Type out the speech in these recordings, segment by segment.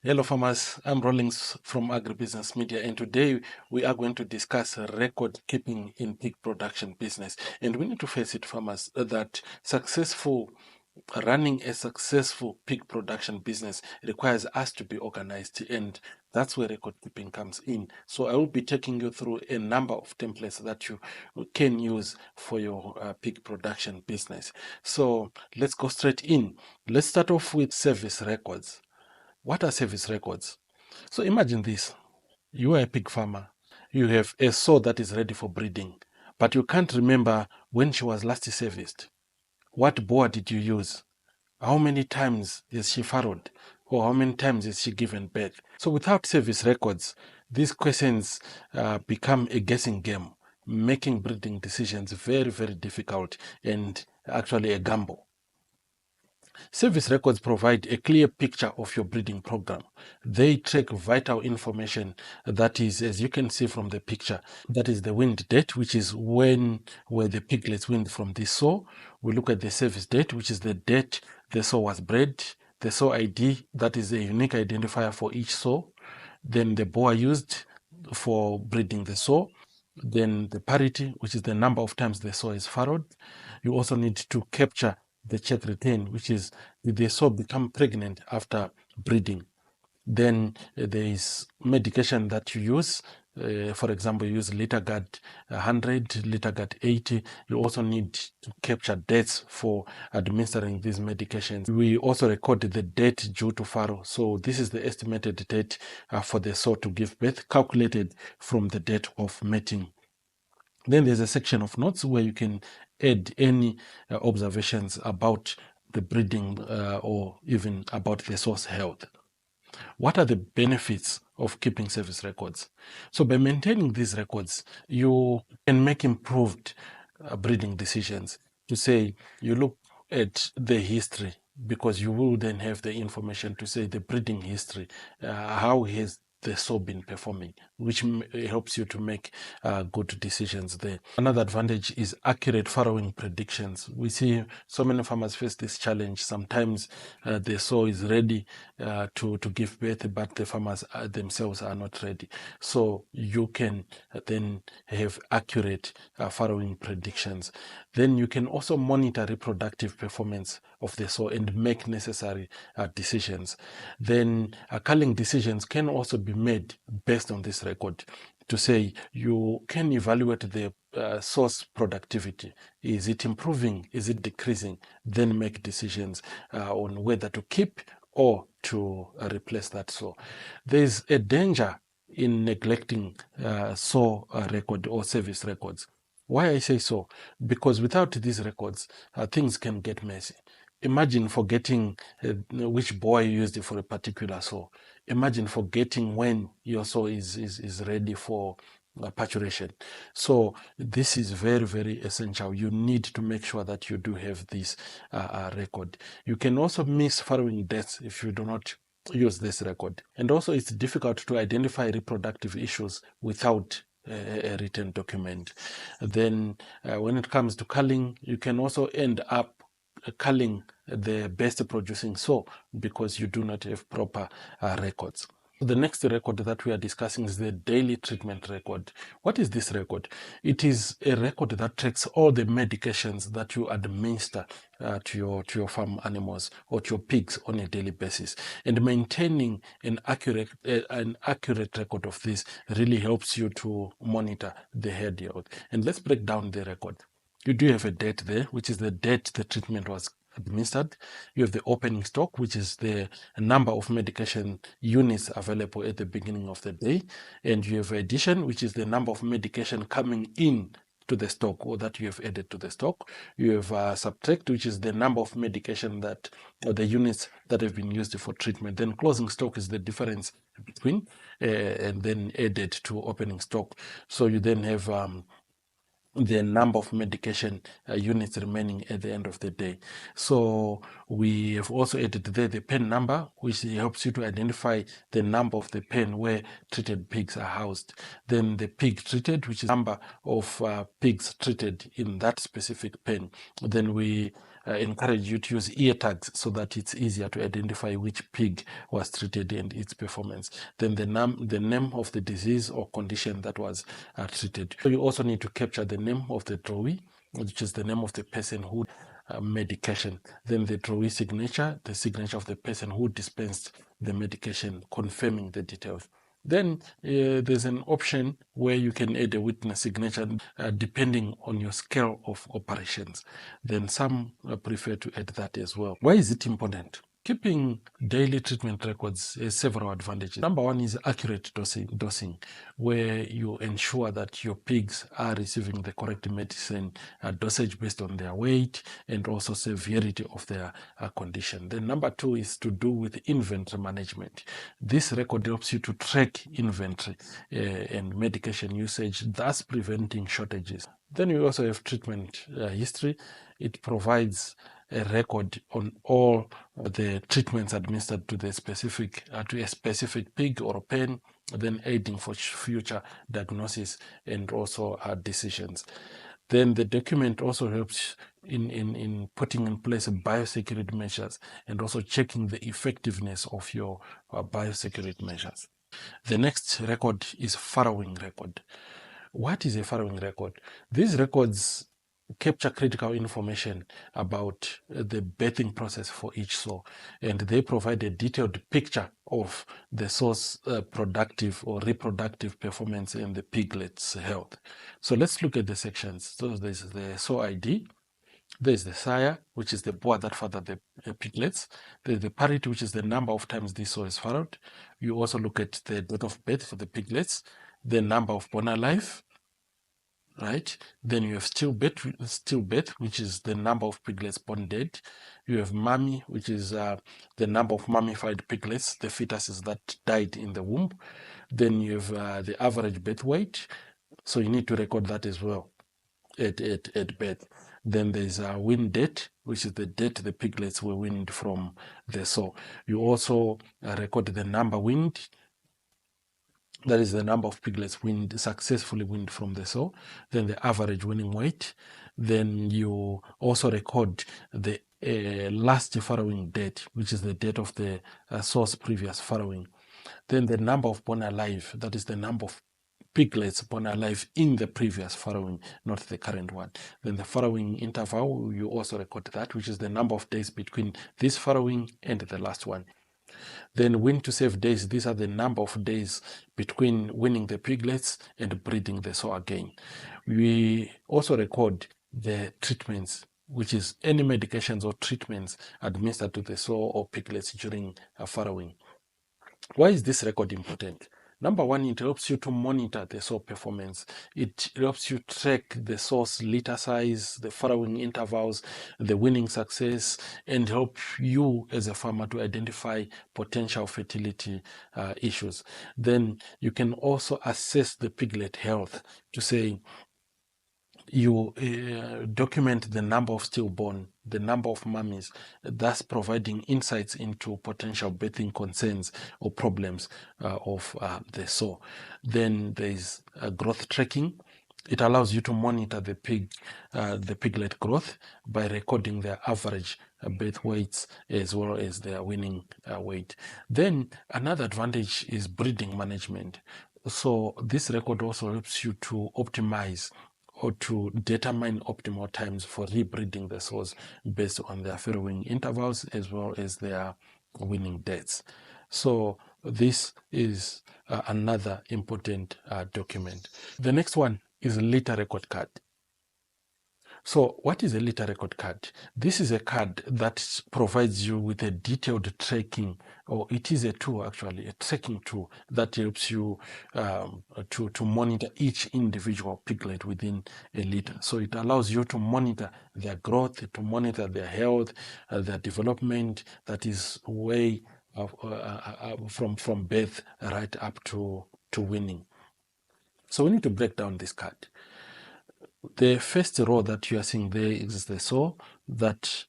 Hello farmers, I'm Rollins from Agribusiness Media, and today we are going to discuss record keeping in pig production business. And we need to face it, farmers, that running a successful pig production business requires us to be organized, and that's where record keeping comes in. So I will be taking you through a number of templates that you can use for your pig production business. So let's go straight in. Let's start off with service records. What are service records? So imagine this. You are a pig farmer. You have a sow that is ready for breeding, but you can't remember when she was last serviced. What boar did you use? How many times is she farrowed? Or how many times is she given birth? So without service records, these questions become a guessing game, making breeding decisions very, very difficult and actually a gamble. Service records provide a clear picture of your breeding program. They track vital information that is, as you can see from the picture, that is the wind date, which is when were the piglets weaned from the sow. We look at the service date, which is the date the sow was bred, the sow ID, that is a unique identifier for each sow, then the boar used for breeding the sow, then the parity, which is the number of times the sow is farrowed. You also need to capture the chat retain, which is did the sow become pregnant after breeding. Then there is medication that you use. For example, you use LitterGuard 100, LitterGuard 80. You also need to capture dates for administering these medications. We also record the date due to farrow. So this is the estimated date for the sow to give birth, calculated from the date of mating. Then there's a section of notes where you can add any observations about the breeding or even about the source health. What are the benefits of keeping service records? So by maintaining these records, you can make improved breeding decisions. To say, you look at the history, because you will then have the information to say the breeding history, how has the sow been performing, which helps you to make good decisions there. Another advantage is accurate farrowing predictions. We see so many farmers face this challenge. Sometimes the sow is ready to give birth, but the farmers themselves are not ready. So you can then have accurate farrowing predictions. Then you can also monitor reproductive performance of the sow and make necessary decisions. Then culling decisions can also be made based on this record, to say you can evaluate the source productivity. Is it improving? Is it decreasing? Then make decisions on whether to keep or to replace that sow. There's a danger in neglecting sow record or service records. Why I say so? Because without these records, things can get messy. Imagine forgetting which boy you used for a particular sow. Imagine forgetting when your sow is ready for paturation. So this is very, very essential. You need to make sure that you do have this record. You can also miss farrowing dates if you do not use this record. And also it's difficult to identify reproductive issues without a written document. Then when it comes to culling, you can also end up culling the best producing sow because you do not have proper records. The next record that we are discussing is the daily treatment record. What is this record? It is a record that tracks all the medications that you administer to your farm animals or to your pigs on a daily basis. And maintaining an accurate record of this really helps you to monitor the herd health. And let's break down the record. You do have a date there, which is the date the treatment was administered. You have the opening stock, which is the number of medication units available at the beginning of the day. And you have addition, which is the number of medication coming in to the stock or that you have added to the stock. You have subtract, which is the number of medication that or the units that have been used for treatment. Then closing stock is the difference between and then added to opening stock. So you then have the number of medication units remaining at the end of the day. So we have also added there the pen number, which helps you to identify the number of the pen where treated pigs are housed. Then the pig treated, which is the number of pigs treated in that specific pen. Then we encourage you to use ear tags so that it's easier to identify which pig was treated and its performance. Then the name of the disease or condition that was treated. So you also need to capture the name of the drawee, which is the name of the person who medication. Then the drawee signature, the signature of the person who dispensed the medication, confirming the details. Then there's an option where you can add a witness signature depending on your scale of operations. Then some prefer to add that as well. Why is it important? Keeping daily treatment records has several advantages. Number one is accurate dosing, where you ensure that your pigs are receiving the correct medicine dosage based on their weight and also severity of their condition. Then number two is to do with inventory management. This record helps you to track inventory and medication usage, thus preventing shortages. Then you also have treatment history. It provides a record on all the treatments administered to the specific to a specific pig or pen, then aiding for future diagnosis and also decisions. Then the document also helps in putting in place biosecurity measures and also checking the effectiveness of your biosecurity measures. The next record is farrowing record. What is a farrowing record? These records capture critical information about the birthing process for each sow, and they provide a detailed picture of the sow's productive or reproductive performance and the piglet's health. So let's look at the sections. So there's the sow ID, there's the sire, which is the boar that fathered the piglets. There's the parity, which is the number of times this sow is farrowed. You also look at the date of birth for the piglets, the number of born alive, right? Then you have stillbirth, which is the number of piglets born dead. You have mummy, which is the number of mummified piglets, the fetuses that died in the womb. Then you have the average birth weight. So you need to record that as well at birth. Then there's a wean date, which is the date the piglets were weaned from the sow. You also record the number weaned. That is the number of piglets successfully weaned from the sow. Then the average weaning weight. Then you also record the last farrowing date, which is the date of the sow's previous farrowing. Then the number of born alive, that is the number of piglets born alive in the previous farrowing, not the current one. Then the farrowing interval, you also record that, which is the number of days between this farrowing and the last one. Then wean to save days, these are the number of days between weaning the piglets and breeding the sow again. We also record the treatments, which is any medications or treatments administered to the sow or piglets during farrowing. Why is this record important? Number one, it helps you to monitor the sow performance. It helps you track the sow's litter size, the farrowing intervals, the weaning success, and help you as a farmer to identify potential fertility issues. Then you can also assess the piglet health to say, you document the number of stillborn, the number of mummies, thus providing insights into potential birthing concerns or problems of the sow. Then there's growth tracking. It allows you to monitor the piglet growth by recording their average birth weights as well as their weaning weight. Then another advantage is breeding management. So this record also helps you to optimize or to determine optimal times for rebreeding the sows based on their farrowing intervals as well as their weaning dates. So this is another important document. The next one is a litter record card. So what is a litter record card? This is a card that provides you with a detailed tracking, or it is a tool actually, a tracking tool that helps you to monitor each individual piglet within a litter. So it allows you to monitor their growth, to monitor their health, their development, that is way from birth right up to weaning. So we need to break down this card. The first row that you are seeing there is the sow that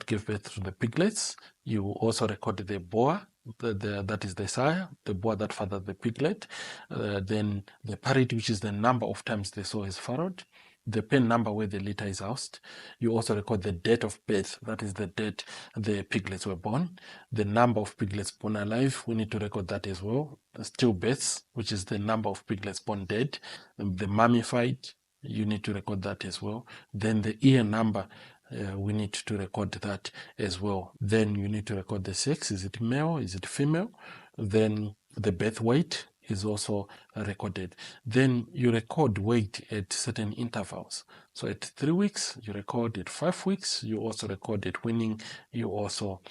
gave birth to the piglets. You also record the boar, that is the sire, the boar that fathered the piglet. Then the parity, which is the number of times the sow is farrowed. the pen number where the litter is housed. You also record the date of birth, that is the date the piglets were born. The number of piglets born alive, we need to record that as well. Stillbirths, which is the number of piglets born dead. The mummified, you need to record that as well. Then the ear number, we need to record that as well. Then you need to record the sex. Is it male? Is it female? Then the birth weight is also recorded. Then you record weight at certain intervals. So at 3 weeks, you record. At 5 weeks, you also record. At weaning, you also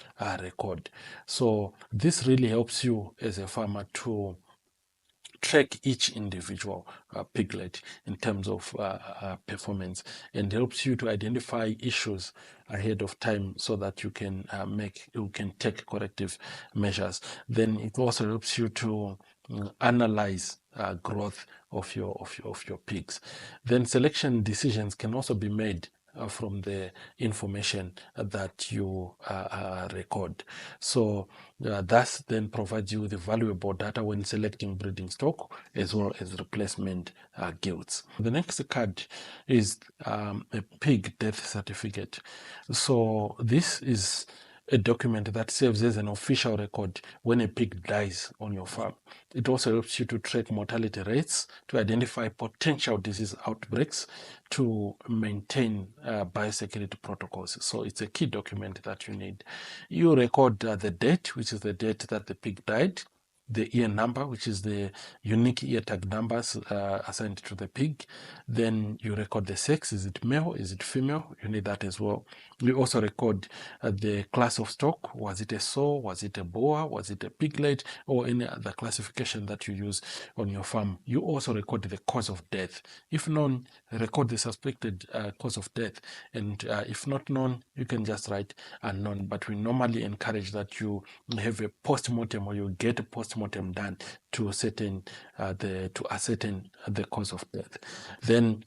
record. So this really helps you as a farmer to track each individual piglet in terms of performance, and helps you to identify issues ahead of time so that you can take corrective measures. Then it also helps you to analyze growth of your pigs. Then selection decisions can also be made from the information that you record. So thus then provides you with the valuable data when selecting breeding stock as well as replacement gilts. The next card is a pig death certificate. So this is a document that serves as an official record when a pig dies on your farm. It also helps you to track mortality rates, to identify potential disease outbreaks, to maintain biosecurity protocols. So it's a key document that you need. You record the date, which is the date that the pig died, the ear number, which is the unique ear tag numbers assigned to the pig. Then you record the sex. Is it male? Is it female? You need that as well. You also record the class of stock. Was it a sow? Was it a boar? Was it a piglet? Or any other classification that you use on your farm. You also record the cause of death. If known, record the suspected cause of death. And if not known, you can just write unknown. But we normally encourage that you have a post-mortem, or you get a post-mortem done to ascertain the cause of death. Then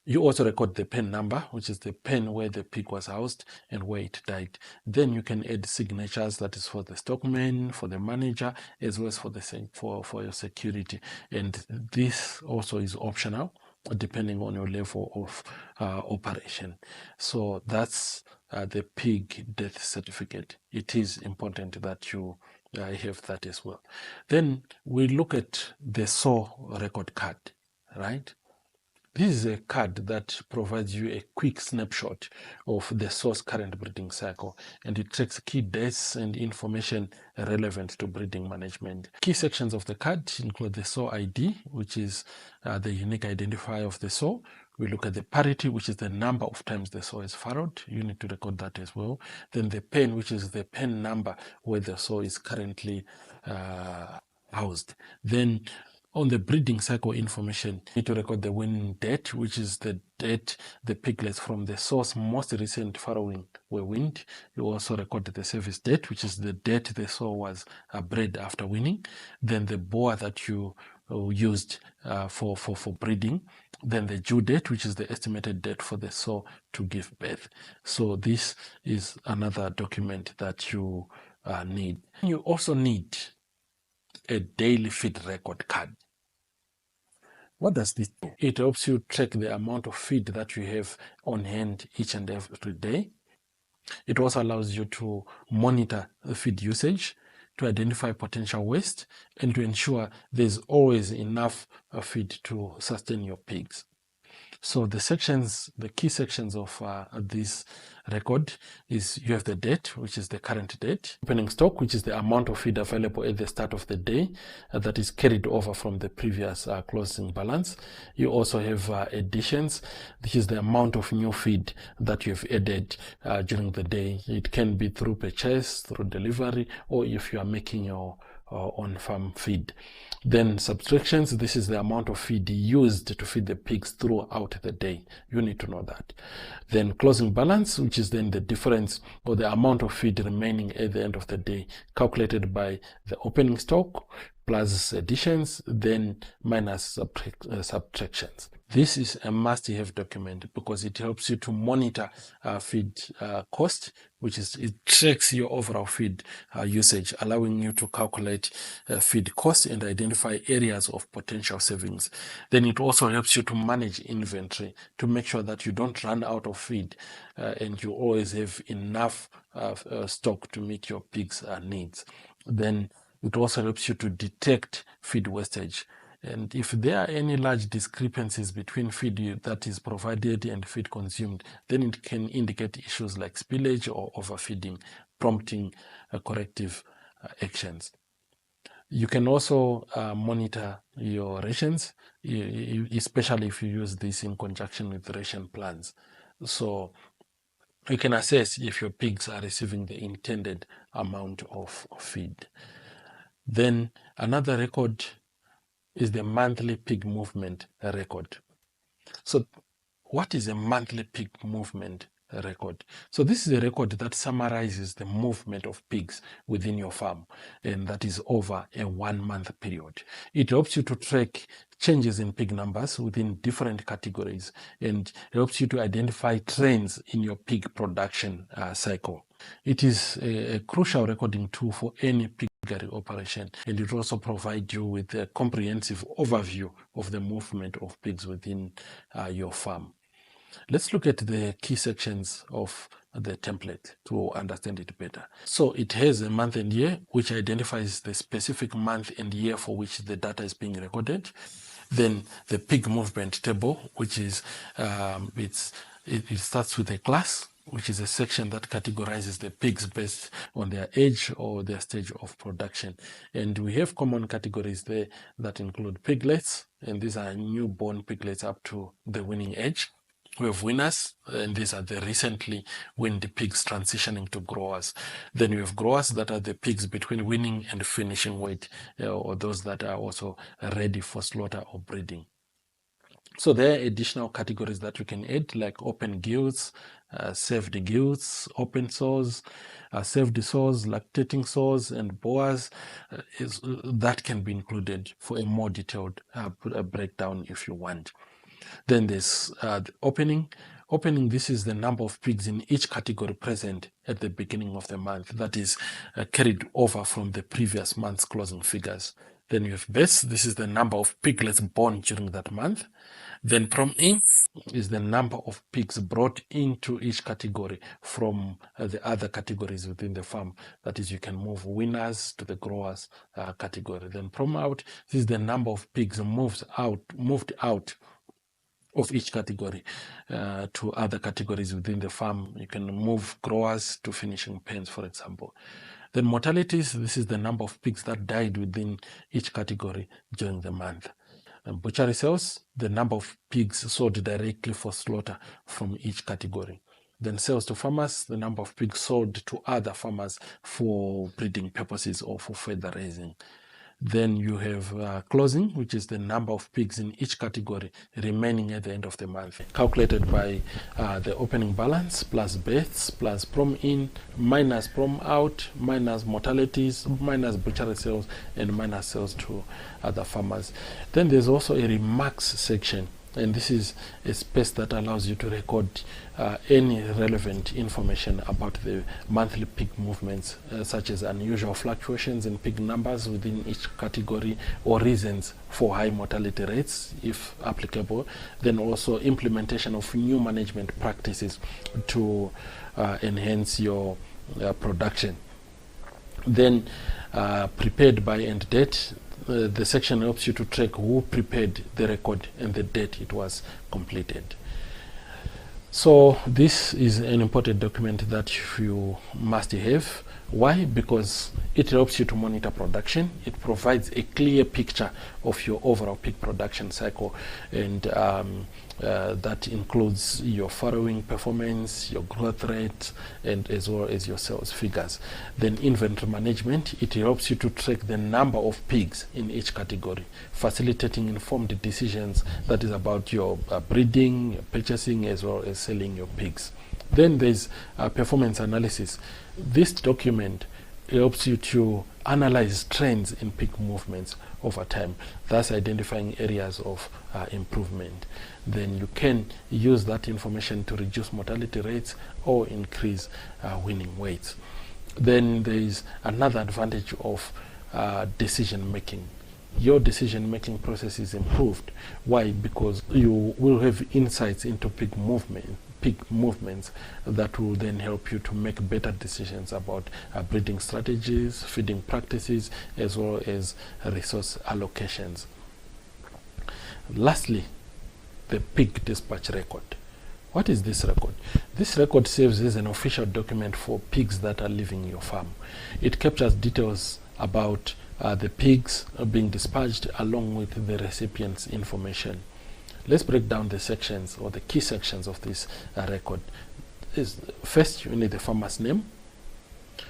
you also record the pen number, which is the pen where the pig was housed and where it died. Then you can add signatures, that is for the stockman, for the manager, as well as for your security. And this also is optional depending on your level of operation. So that's the pig death certificate. It is important that you have that as well. Then we look at the sow record card, right? This is a card that provides you a quick snapshot of the sow's current breeding cycle, and it tracks key dates and information relevant to breeding management. Key sections of the card include the sow ID, which is the unique identifier of the sow. We look at the parity, which is the number of times the sow is farrowed. You need to record that as well. Then the pen, which is the pen number where the sow is currently housed. Then on the breeding cycle information, you need to record the weaning date, which is the date the piglets from the sow's most recent farrowing were weaned. You also record the service date, which is the date the sow was bred after weaning. Then the boar that you used for breeding. Then the due date, which is the estimated date for the sow to give birth. So this is another document that you need. You also need a daily feed record card. What does this do? It helps you track the amount of feed that you have on hand each and every day. It also allows you to monitor the feed usage, to identify potential waste, and to ensure there's always enough feed to sustain your pigs. So the key sections of this record is you have the date, which is the current date, opening stock, which is the amount of feed available at the start of the day that is carried over from the previous closing balance. You also have additions, which is the amount of new feed that you have added during the day. It can be through purchase, through delivery, or if you are making your on-farm feed. Then subtractions, this is the amount of feed used to feed the pigs throughout the day. You need to know that. Then closing balance, which is then the difference or the amount of feed remaining at the end of the day, calculated by the opening stock plus additions, then minus subtractions. This is a must-have document because it helps you to monitor feed cost, which is it tracks your overall feed usage, allowing you to calculate feed cost and identify areas of potential savings. Then it also helps you to manage inventory to make sure that you don't run out of feed and you always have enough stock to meet your pigs' needs. Then it also helps you to detect feed wastage. And if there are any large discrepancies between feed that is provided and feed consumed, then it can indicate issues like spillage or overfeeding, prompting corrective actions. You can also monitor your rations, especially if you use this in conjunction with ration plans. So you can assess if your pigs are receiving the intended amount of feed. Then another record is the monthly pig movement record. So what is a monthly pig movement record? So this is a record that summarizes the movement of pigs within your farm, and that is over a 1 month period. It helps you to track changes in pig numbers within different categories and helps you to identify trends in your pig production cycle. It is a crucial recording tool for any piggery operation, and it also provides you with a comprehensive overview of the movement of pigs within your farm. Let's look at the key sections of the template to understand it better. So it has a month and year, which identifies the specific month and year for which the data is being recorded. Then the pig movement table, which is it starts with a class, which is a section that categorizes the pigs based on their age or their stage of production. And we have common categories there that include piglets, and these are newborn piglets up to the weaning age. We have winners, and these are the recently weaned pigs transitioning to growers. Then we have growers that are the pigs between weaning and finishing weight, or those that are also ready for slaughter or breeding. So there are additional categories that we can add, like open gilts, saved gilts, open sows, saved sows, lactating sows, and boas. That can be included for a more detailed breakdown if you want. Then there's the opening. Opening, this is the number of pigs in each category present at the beginning of the month. That is carried over from the previous month's closing figures. Then you have base. This is the number of piglets born during that month. Then prom in is the number of pigs brought into each category from the other categories within the farm. That is, you can move winners to the growers category. Then prom out, this is the number of pigs moved out of each category to other categories within the farm. You can move growers to finishing pens, for example. Then mortalities, this is the number of pigs that died within each category during the month. And butchery sales, the number of pigs sold directly for slaughter from each category. Then sales to farmers, the number of pigs sold to other farmers for breeding purposes or for further raising. Then you have closing, which is the number of pigs in each category remaining at the end of the month, calculated by the opening balance plus births plus prom in minus prom out minus mortalities minus butchery sales and minus sales to other farmers. Then there's also a remarks section, and this is a space that allows you to record any relevant information about the monthly pig movements, such as unusual fluctuations in pig numbers within each category or reasons for high mortality rates, if applicable. Then also implementation of new management practices to enhance your production. Then prepared by end date. The section helps you to track who prepared the record and the date it was completed. So this is an important document that you must have. Why? Because it helps you to monitor production. It provides a clear picture of your overall pig production cycle, and that includes your farrowing performance, your growth rate, and as well as your sales figures. Then inventory management, it helps you to track the number of pigs in each category, facilitating informed decisions that is about your breeding, purchasing, as well as selling your pigs. Then there's performance analysis. This document helps you to analyze trends in pig movements over time, thus identifying areas of improvement. Then you can use that information to reduce mortality rates or increase winning weights. Then there is another advantage of decision making. Your decision making process is improved. Why? Because you will have insights into pig movements that will then help you to make better decisions about breeding strategies, feeding practices, as well as resource allocations. Lastly, the pig dispatch record. What is this record? This record serves as an official document for pigs that are leaving your farm. It captures details about the pigs being dispatched along with the recipient's information. Let's break down the sections or the key sections of this record. First, you need the farmer's name,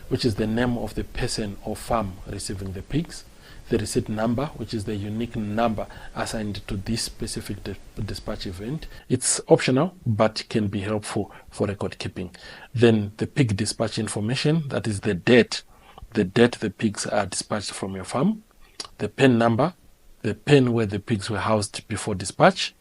which is the name of the person or farm receiving the pigs. The receipt number, which is the unique number assigned to this specific dispatch event. It's optional, but can be helpful for record keeping. Then the pig dispatch information, that is the date the pigs are dispatched from your farm. The pen number, the pen where the pigs were housed before dispatch.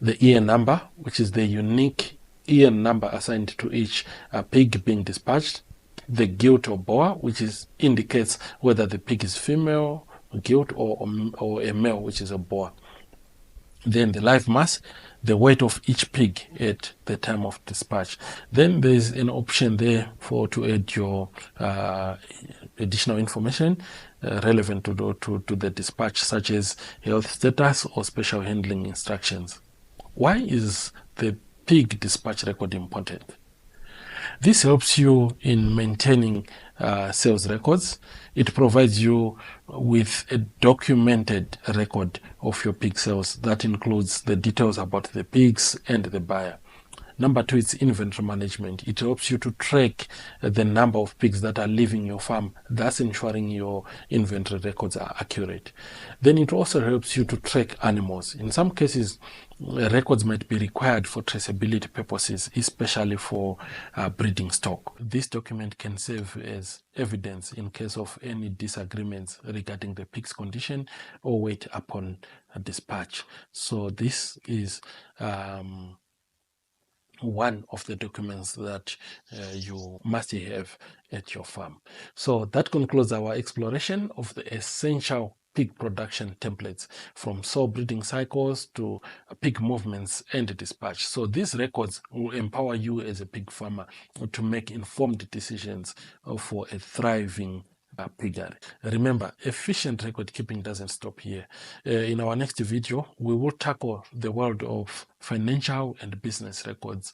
The ear number, which is the unique ear number assigned to each pig being dispatched. The gilt or boa, which indicates whether the pig is female, gilt, or a male, which is a boa. Then the live mass, the weight of each pig at the time of dispatch. Then there's an option there to add your additional information relevant to the dispatch, such as health status or special handling instructions. Why is the pig dispatch record important? This helps you in maintaining sales records. It provides you with a documented record of your pig sales that includes the details about the pigs and the buyer. Number two is inventory management. It helps you to track the number of pigs that are leaving your farm, thus ensuring your inventory records are accurate. Then it also helps you to track animals. In some cases, records might be required for traceability purposes, especially for breeding stock. This document can serve as evidence in case of any disagreements regarding the pig's condition or weight upon dispatch. So this is one of the documents that you must have at your farm. So that concludes our exploration of the essential pig production templates, from sow breeding cycles to pig movements and dispatch. So these records will empower you as a pig farmer to make informed decisions for a thriving piggery. Remember, efficient record keeping doesn't stop here. In our next video, we will tackle the world of financial and business records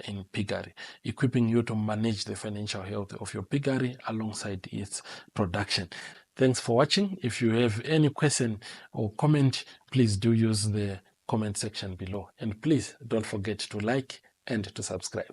in piggery, equipping you to manage the financial health of your piggery alongside its production. Thanks for watching. If you have any question or comment, please do use the comment section below. And please don't forget to like and to subscribe.